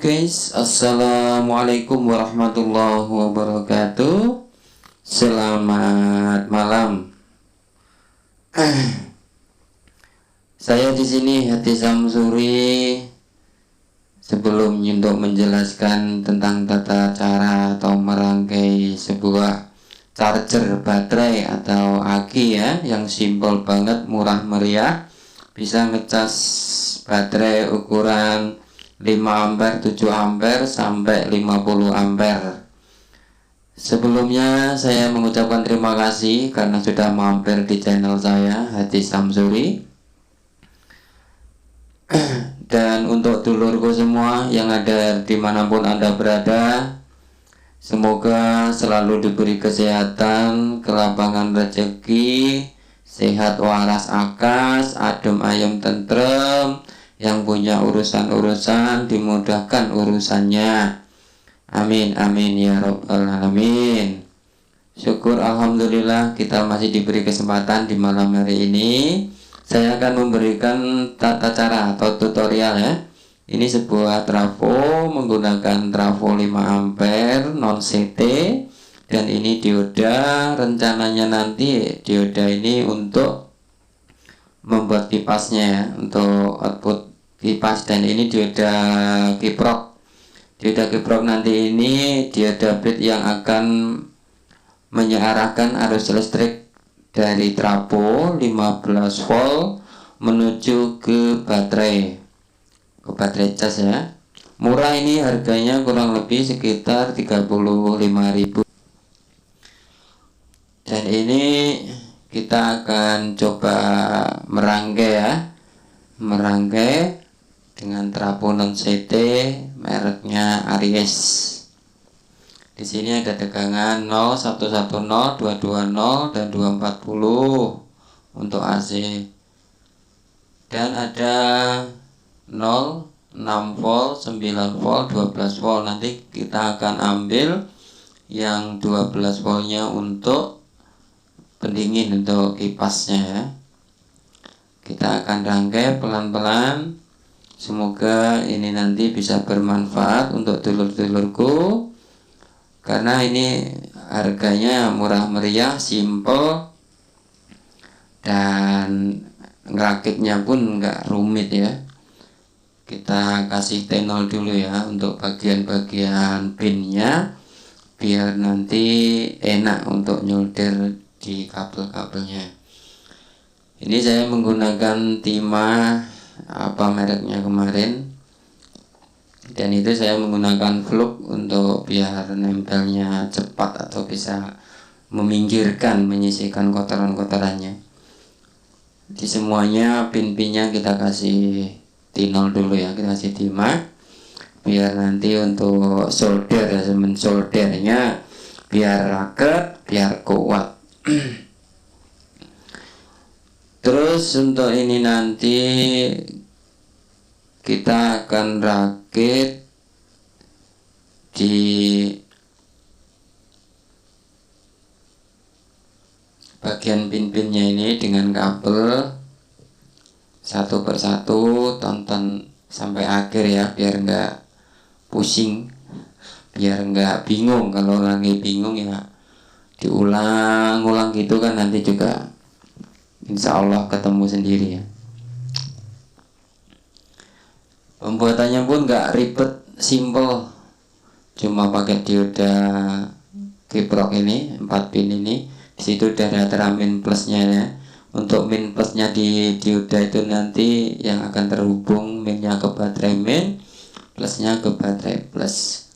guys, assalamualaikum warahmatullahi wabarakatuh. Selamat malam. Saya di sini Hadi Samsuri. Sebelum untuk menjelaskan tentang tata cara atau merangkai sebuah charger baterai atau aki ya, yang simpel banget, murah meriah, bisa ngecas baterai ukuran 5 ampere, 7 ampere sampai 50 ampere. Sebelumnya saya mengucapkan terima kasih karena sudah mampir di channel saya Hadi Samsuri. Dan untuk dulurku semua yang ada dimanapun Anda berada, semoga selalu diberi kesehatan, kelapangan rezeki, sehat waras akas, adem ayem tentrem. Yang punya urusan-urusan dimudahkan urusannya. Amin amin ya rabbal alamin. Syukur alhamdulillah kita masih diberi kesempatan di malam hari ini. Saya akan memberikan tata cara atau tutorial ya. Ini sebuah trafo menggunakan trafo 5 ampere non CT, dan ini dioda. Rencananya nanti dioda ini untuk membuat kipasnya ya, untuk output kipas, dan ini dioda kiprok. Dioda kiprok nanti ini dioda bit yang akan menyearahkan arus listrik dari trafo 15 volt menuju ke baterai cas ya. Murah, ini harganya kurang lebih sekitar 35.000. Dan ini kita akan coba merangkai ya, merangkai dengan trafo non CT mereknya Aries. Di sini ada tegangan 0, 110, 220 dan 240 untuk AC. Dan ada 0, 6 volt, 9 volt, 12 volt. Nanti kita akan ambil yang 12 voltnya untuk pendingin, untuk kipasnya ya. Kita akan rangkai pelan-pelan. Semoga ini nanti bisa bermanfaat untuk dulur-dulurku, karena ini harganya murah meriah, simple, dan ngerakitnya pun nggak rumit ya. Kita kasih tenol dulu ya untuk bagian-bagian pinnya, biar nanti enak untuk nyolder di kabel-kabelnya. Ini saya menggunakan timah, apa mereknya kemarin, dan itu saya menggunakan fluk untuk biar nempelnya cepat atau bisa meminggirkan, menyisihkan kotoran-kotorannya. Di semuanya pin-pinnya kita kasih tinol dulu ya, kita kasih timah biar nanti untuk solder, mensoldernya biar raket, biar kuat. Terus untuk ini nanti kita akan rakit di bagian pin-pinnya ini dengan kabel satu persatu. Tonton sampai akhir ya, biar nggak pusing, biar nggak bingung. Kalau lagi bingung ya diulang-ulang gitu kan, nanti juga insya Allah ketemu sendiri ya. Pembuatannya pun nggak ribet, simple, cuma pakai dioda kiprok ini 4 pin ini. Di situ udah ada terang min plusnya ya. Untuk min plusnya di dioda itu nanti yang akan terhubung minnya ke baterai min, plusnya ke baterai plus.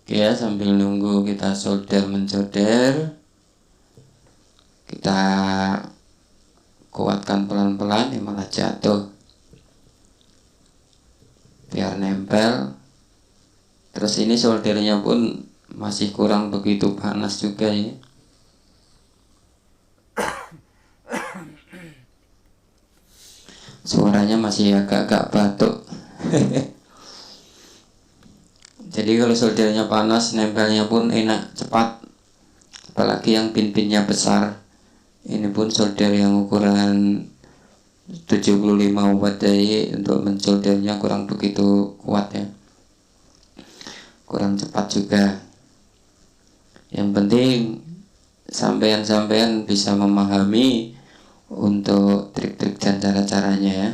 Oke ya, sambil nunggu kita solder mensolder, kita kuatkan pelan-pelan. Ini malah jatuh, biar nempel. Terus ini soldernya pun masih kurang begitu panas juga ya. Suaranya masih agak-agak batuk. Jadi kalau soldernya panas, nempelnya pun enak, cepat. Apalagi yang pin-pinnya besar. Ini pun solder yang ukuran 75 watt, jadi untuk mensoldernya kurang begitu kuat ya, kurang cepat juga. Yang penting sampean bisa memahami untuk trik-trik dan cara-caranya ya.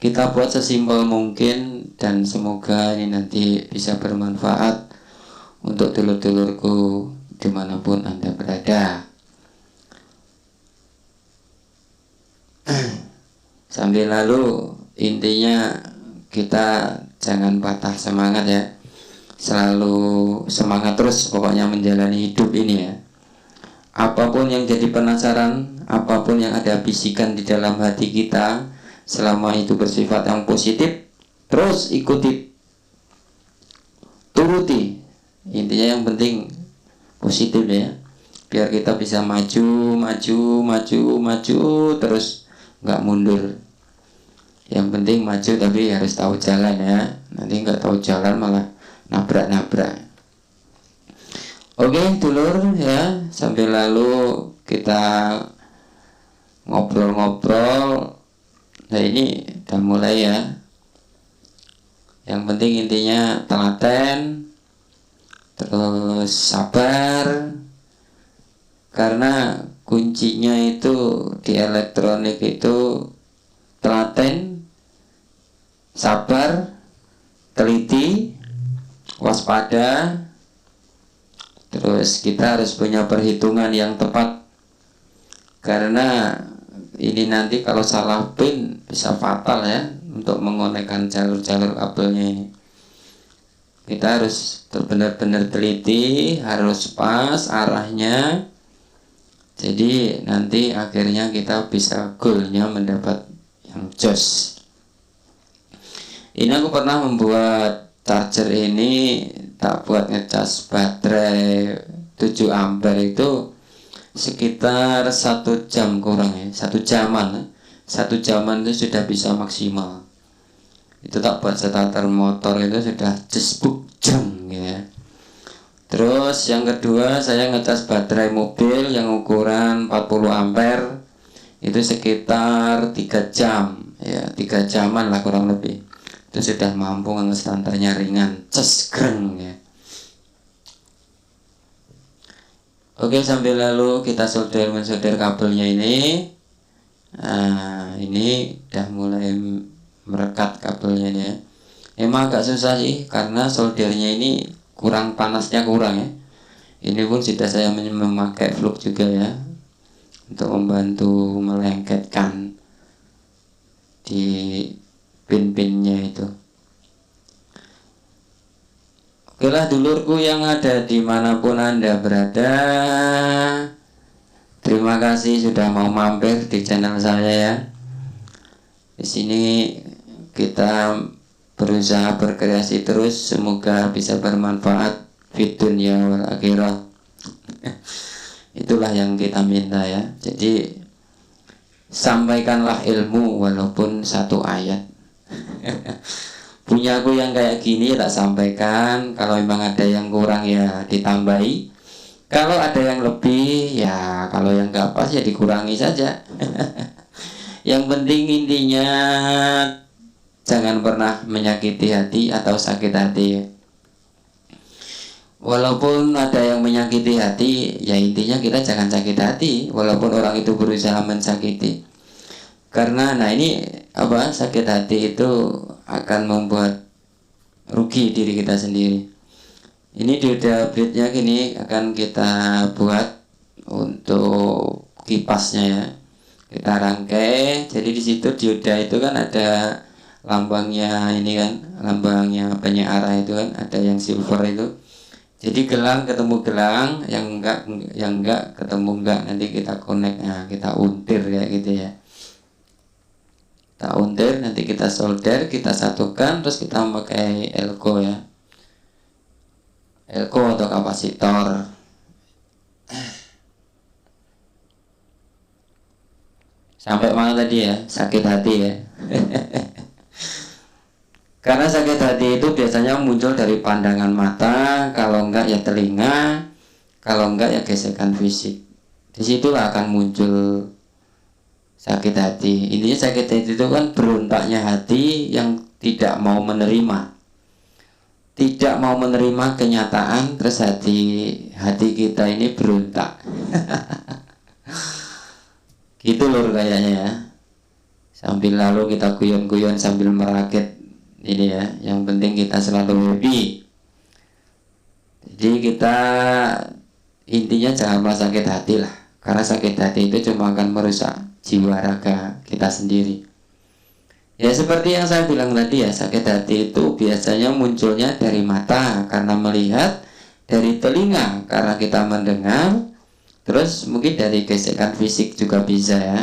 Kita buat sesimpel mungkin dan semoga ini nanti bisa bermanfaat untuk dulur-dulurku dimanapun Anda berada. Sambil lalu intinya kita jangan patah semangat ya, selalu semangat terus pokoknya menjalani hidup ini ya. Apapun yang jadi penasaran, apapun yang ada bisikan di dalam hati kita, selama itu bersifat yang positif, terus ikuti, turuti. Intinya yang penting positif ya, biar kita bisa maju terus, nggak mundur. Yang penting maju tapi harus tahu jalan ya, nanti nggak tahu jalan malah nabrak. Oke dulur ya, sambil lalu kita ngobrol-ngobrol. Nah ini udah mulai ya. Yang penting intinya telaten, terus sabar. Karena kuncinya itu di elektronik itu telaten, sabar, teliti, waspada. Terus kita harus punya perhitungan yang tepat, karena ini nanti kalau salah pin bisa fatal ya untuk mengonekkan jalur-jalur kabelnya ini. Kita harus benar-benar teliti, harus pas arahnya. Jadi nanti akhirnya kita bisa goalnya mendapat yang jos. Ini aku pernah membuat charger ini, tak buat ngecas baterai 7 ampere itu sekitar 1 jam kurang ya, 1 jaman itu sudah bisa maksimal. Itu tak buat starter motor itu sudah jesbuk jam ya. Terus yang kedua saya ngecas baterai mobil yang ukuran 40 ampere itu sekitar 3 jam ya, 3 jaman lah kurang lebih. Itu sudah mampu dengan standarnya ringan, cesgreng ya. Oke, sambil lalu kita mensolder kabelnya ini. Nah, ini udah mulai merekat kabelnya ya. Emang agak susah sih karena soldernya ini panasnya kurang ya. Ini pun sudah saya memakai flux juga ya, untuk membantu melengketkan di pin-pinnya itu. Oke lah dulurku yang ada dimanapun Anda berada, terima kasih sudah mau mampir di channel saya ya. Di sini kita berusaha berkreasi terus, semoga bisa bermanfaat fid dunya wal akhirah. Itulah yang kita minta ya. Jadi sampaikanlah ilmu walaupun 1 ayat. Punya aku yang kayak gini tak sampaikan. Kalau memang ada yang kurang ya ditambahi. Kalau ada yang lebih ya, kalau yang nggak pas ya dikurangi saja. Yang penting intinya jangan pernah menyakiti hati atau sakit hati. Walaupun ada yang menyakiti hati, ya intinya kita jangan sakit hati walaupun orang itu berusaha mensakiti. Karena nah ini sakit hati itu akan membuat rugi diri kita sendiri. Ini dioda update-nya gini akan kita buat untuk kipasnya ya. Kita rangkai. Jadi di situ dioda itu kan ada lambangnya ini kan, lambangnya penyiar itu kan, ada yang silver itu. Jadi gelang ketemu gelang, yang enggak ketemu enggak, nanti kita connect, nah kita untir kayak gitu ya. Kita untir, nanti kita solder, kita satukan, terus kita memakai elko ya, elko atau kapasitor. Sampai mana tadi ya, sakit hati ya. Karena sakit hati itu biasanya muncul dari pandangan mata, kalau enggak ya telinga, kalau enggak ya gesekan fisik. Disitulah akan muncul sakit hati. Intinya sakit hati itu kan berontaknya hati yang tidak mau menerima, tidak mau menerima kenyataan, terus hati kita ini berontak. Gitu loh kayaknya ya. Sambil lalu kita guyon-guyon sambil merakit ini ya. Yang penting kita selalu happy. Jadi kita intinya janganlah sakit hati lah. Karena sakit hati itu cuma akan merusak jiwa raga kita sendiri. Ya seperti yang saya bilang tadi ya, sakit hati itu biasanya munculnya dari mata karena melihat, dari telinga karena kita mendengar, terus mungkin dari gesekan fisik juga bisa ya.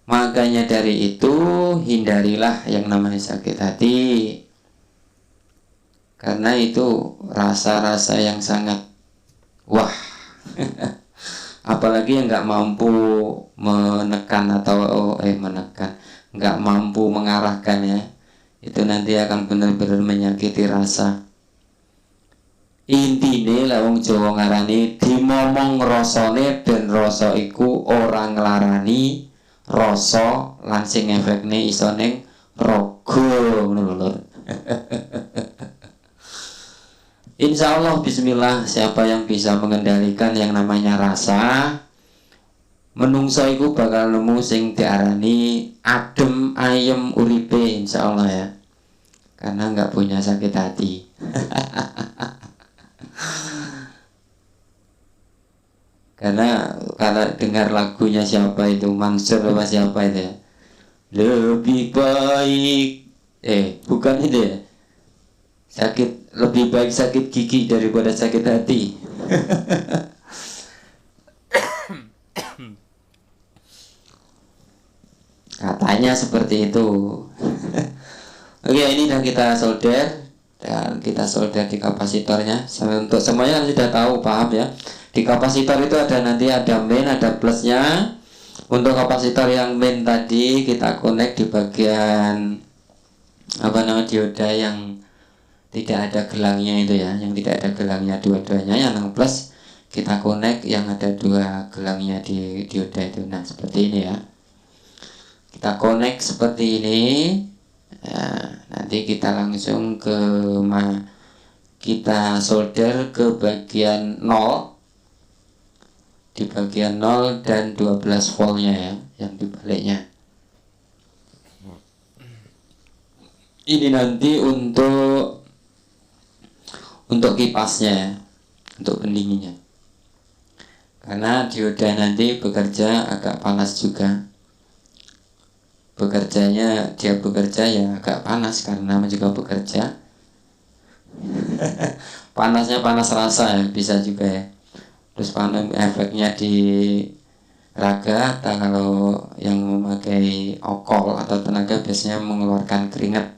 Makanya dari itu hindarilah yang namanya sakit hati, karena itu rasa-rasa yang sangat wah. Apalagi yang nggak mampu menekan atau nggak mampu mengarahkan ya, itu nanti akan benar-benar menyakiti rasa. Intine lah wong Jawa ngarani dimomong rasane ben rasa iku ora nglarani rasa lan sing efekne iso ning raga ngono lho. Insya Allah bismillah, siapa yang bisa mengendalikan yang namanya rasa, menungso iku bakal nemu sing diarani adem ayem uripe insya Allah ya. Karena nggak punya sakit hati. Karena dengar lagunya siapa itu, Mansur apa siapa itu ya, lebih baik bukan itu ya, lebih baik sakit gigi daripada sakit hati. Katanya seperti itu. Oke, ini dan kita solder di kapasitornya. Untuk semuanya kan sudah tahu, paham ya. Di kapasitor itu ada main, ada plusnya. Untuk kapasitor yang main tadi kita connect di bagian dioda yang tidak ada gelangnya itu ya, yang tidak ada gelangnya dua-duanya. Yang plus kita connect yang ada dua gelangnya di dioda itu. Nah seperti ini ya, kita connect seperti ini ya, nanti kita langsung kita solder ke bagian 0, di bagian 0 dan 12 voltnya ya, yang dibaliknya. Ini nanti untuk kipasnya ya, untuk pendinginnya. Karena dioda nanti bekerja agak panas juga. Dia bekerja ya agak panas karena juga bekerja. Panasnya panas rasa ya, bisa juga ya. Terus efeknya di raga, kalau yang memakai okol atau tenaga biasanya mengeluarkan keringat.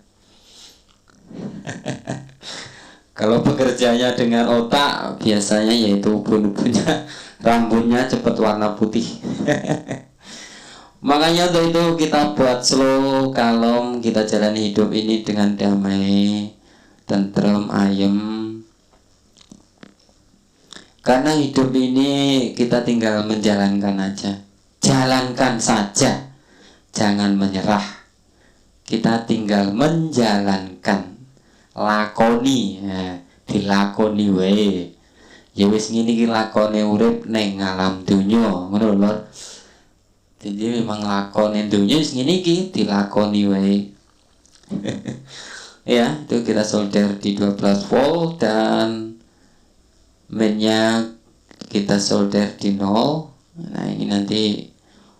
Kalau bekerjanya dengan otak biasanya yaitu ubun-ubunnya, rambutnya cepat warna putih. Makanya untuk itu kita buat slow, kalem, kita jalani hidup ini dengan damai, tentrem, ayem. Karena hidup ini kita tinggal menjalankan aja. Jalankan saja, jangan menyerah. Kita tinggal menjalankan, lakoni ya, dilakoni wae. Ya wis ngene iki lakone urip ning alam donya, ngono lho. Jadi memang lakone donya wis ngene iki dilakoni wae. Ya, itu kita solder di 12 volt dan mainnya kita solder di 0. Nah ini nanti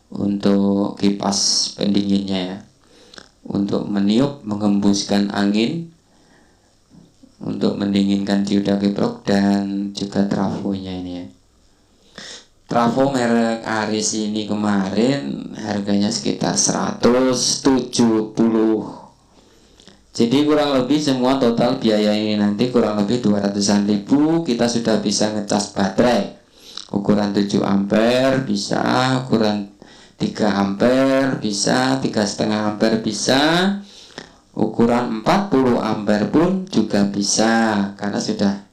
untuk kipas pendinginnya ya, untuk meniup mengembuskan angin, untuk mendinginkan dioda kiprok dan juga trafonya ini ya. Trafo merek Aris ini kemarin harganya sekitar 170. Jadi kurang lebih semua total biaya ini nanti kurang lebih 200-an ribu. Kita sudah bisa ngecas baterai ukuran 7 ampere bisa, ukuran 3 ampere bisa, 3,5 ampere bisa, ukuran 40 ampere pun juga bisa. Karena sudah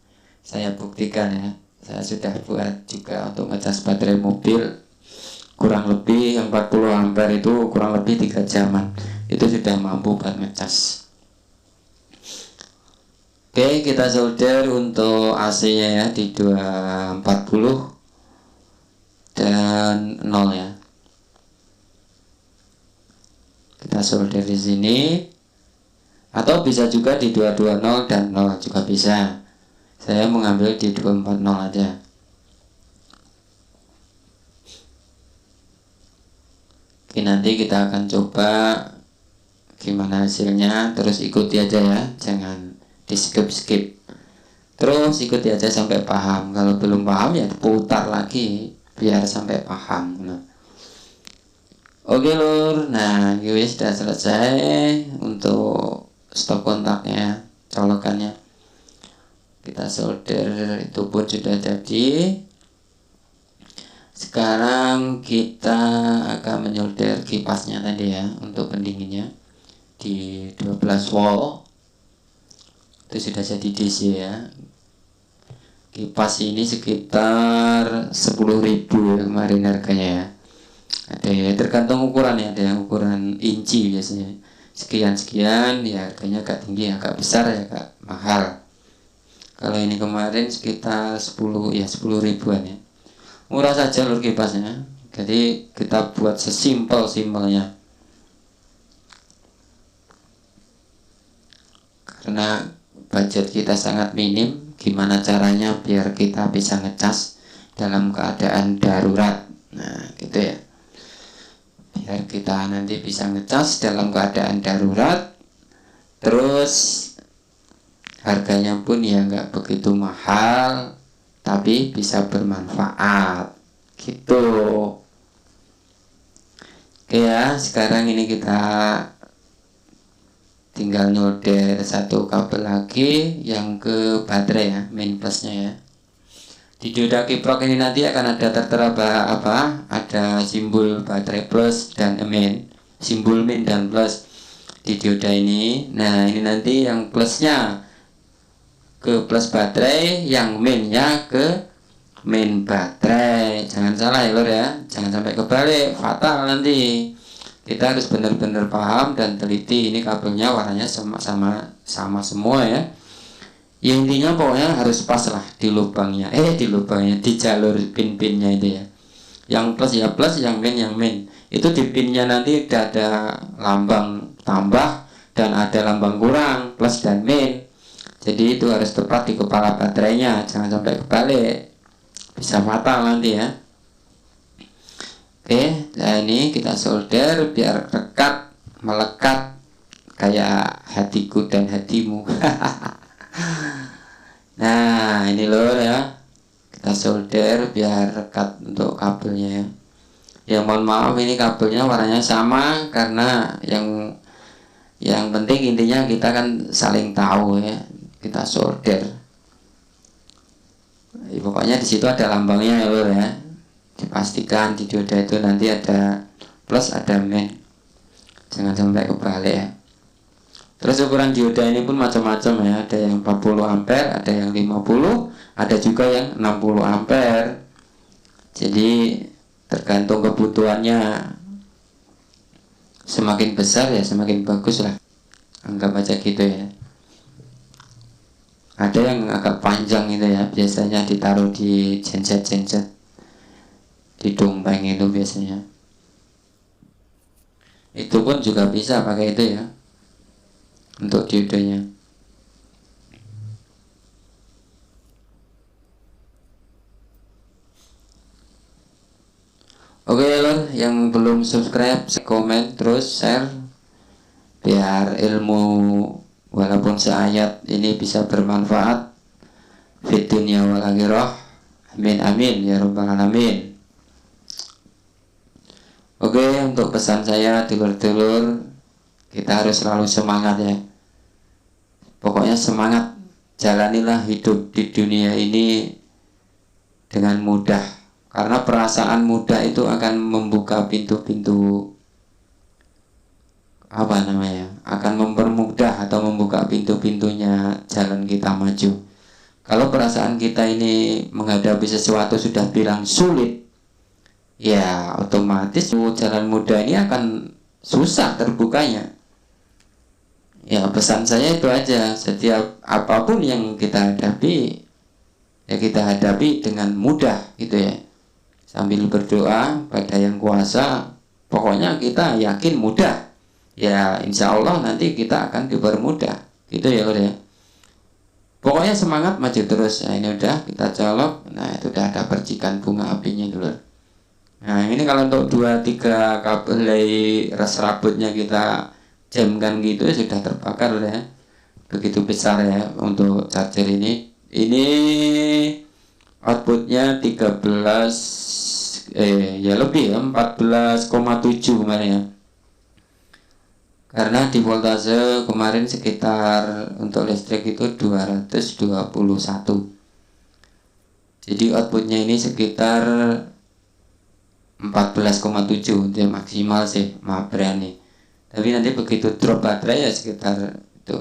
saya buktikan ya, saya sudah buat juga untuk ngecas baterai mobil kurang lebih 40 ampere itu kurang lebih 3 jaman itu sudah mampu buat ngecas. Oke, kita solder untuk AC nya ya di 240 dan 0 ya. Kita solder di sini, atau bisa juga di 220 dan 0 juga bisa. Saya mengambil di 240 aja. Oke, nanti kita akan coba gimana hasilnya, terus ikuti aja ya, jangan di skip. Terus ikuti aja sampai paham. Kalau belum paham ya putar lagi biar sampai paham. Nah. Oke lur, nah ini sudah selesai untuk stop kontaknya, colokannya. Kita solder itu pun sudah jadi. Sekarang kita akan menyolder kipasnya tadi ya, untuk pendinginnya di 12 volt. Itu sudah jadi DC ya. Kipas ini sekitar 10.000 kemarin harganya ya. Ada ya, tergantung ukuran ya, ada yang ukuran inci biasanya sekian ya, harganya agak tinggi, agak besar ya, agak mahal. Kalau ini kemarin sekitar 10 ribuan ya, murah saja lur kipasnya. Jadi kita buat sesimpel-simpelnya, karena budget kita sangat minim. Gimana caranya biar kita bisa ngecas dalam keadaan darurat, nah gitu ya, biar kita nanti bisa ngecas dalam keadaan darurat, terus harganya pun ya nggak begitu mahal, tapi bisa bermanfaat gitu. Oke ya, sekarang ini kita tinggal nyolder satu kabel lagi yang ke baterai ya, main plusnya ya. Di dioda kiprok ini nanti akan ada tertera ada simbol baterai plus dan main, simbol main dan plus di dioda ini. Nah ini nanti yang plusnya ke plus baterai, yang mainnya ke main baterai. Jangan salah ya lor ya, jangan sampai kebalik, fatal nanti. Kita harus benar-benar paham dan teliti. Ini kabelnya warnanya sama semua ya. Ya intinya pokoknya harus pas lah di lubangnya, di jalur pin-pinnya itu ya. Yang plus ya plus, yang main. Itu di pinnya nanti ada lambang tambah dan ada lambang kurang, plus dan main. Jadi itu harus tepat di kepala baterainya, jangan sampai kebalik, bisa fatal nanti ya. Oke, nah ini kita solder biar melekat kayak hatiku dan hatimu. Nah ini loh ya, kita solder biar rekat untuk kabelnya ya. Ya mohon maaf ini kabelnya warnanya sama, karena yang penting intinya kita kan saling tahu ya. Kita solder, ya, pokoknya di situ ada lambangnya ya lor ya. Dipastikan di dioda itu nanti ada plus ada main, jangan sampai kebalik ya. Terus ukuran dioda ini pun macam-macam ya, ada yang 40 ampere, ada yang 50, ada juga yang 60 ampere. Jadi tergantung kebutuhannya, semakin besar ya semakin bagus lah, anggap aja gitu ya. Ada yang agak panjang itu ya, biasanya ditaruh di genset di dompeng itu biasanya. Itu pun juga bisa pakai itu ya, untuk diodanya. Oke lor, yang belum subscribe, komen, terus share, biar ilmu walaupun seayat ini bisa bermanfaat fid dunya wal akhirah. Amin amin ya rabbal alamin. Oke, untuk pesan saya dulur-dulur, kita harus selalu semangat ya. Pokoknya semangat, jalanilah hidup di dunia ini dengan mudah, karena perasaan mudah itu akan membuka pintu-pintu akan mempermudah atau membuka pintu-pintunya jalan kita maju. Kalau perasaan kita ini menghadapi sesuatu sudah bilang sulit, ya otomatis jalan mudah ini akan susah terbukanya. Ya pesan saya itu aja, setiap apapun yang kita hadapi ya kita hadapi dengan mudah gitu ya, sambil berdoa pada yang kuasa. Pokoknya kita yakin mudah, ya insya Allah nanti kita akan dipermudah gitu ya udah. Pokoknya semangat maju terus. Nah ini udah kita colok, nah itu udah ada percikan bunga apinya dulu. Nah ini kalau untuk 2-3 kabel ras rambutnya kita jamkan gitu sudah terbakar ya, begitu besar ya untuk charger ini. Ini outputnya 13 ya lebih ya 14,7 kemarin ya, karena di voltase kemarin sekitar untuk listrik itu 221, jadi outputnya ini sekitar 14,7 dia maksimal sih, maaf berani. Tapi nanti begitu drop baterai ya sekitar itu